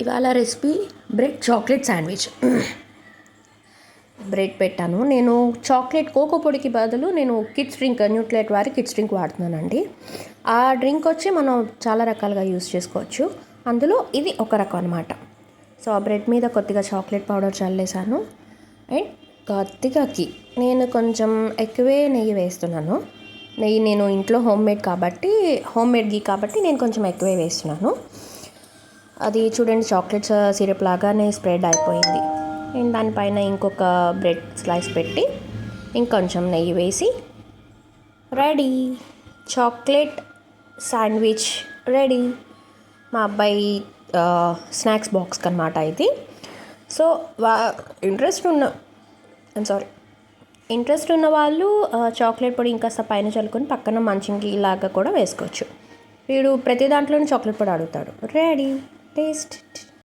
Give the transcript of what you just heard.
ఇవాళ recipe bread chocolate sandwich. Bread పెట్టాను. నేను చాక్లెట్ కోకో పొడికి బదులు నేను కిడ్స్ డ్రింక్ న్యూట్రిలైట్ వారి కిడ్స్ డ్రింక్ వాడుతున్నానండి. ఆ డ్రింక్ వచ్చి మనం చాలా రకాలుగా యూస్ చేసుకోవచ్చు. అందులో ఇది ఒక రకం అనమాట. సో ఆ బ్రెడ్ మీద కొద్దిగా చాక్లెట్ పౌడర్ చల్లేసాను అండ్ కొద్దిగా గీ. నేను కొంచెం ఎక్కువే నెయ్యి వేస్తున్నాను. నెయ్యి నేను ఇంట్లో హోమ్ మేడ్ గీ కాబట్టి నేను కొంచెం ఎక్కువే వేస్తున్నాను. అది చూడండి, చాక్లెట్స్ సిరప్ లాగానే స్ప్రెడ్ అయిపోయింది. నేను దానిపైన ఇంకొక బ్రెడ్ స్లైస్ పెట్టి ఇంకొంచెం నెయ్యి వేసి రెడీ, చాక్లెట్ శాండ్విచ్ రెడీ. మా అబ్బాయి స్నాక్స్ బాక్స్కి అనమాట ఇది. సో ఇంట్రెస్ట్ ఉన్న వాళ్ళు చాక్లెట్ పొడి ఇంకాస్త పైన చల్లుకొని పక్కన మంచింగి లాగా కూడా వేసుకోవచ్చు. వీడు ప్రతి దాంట్లోనూ చాక్లెట్ పొడి అడుగుతాడు. Ready, taste.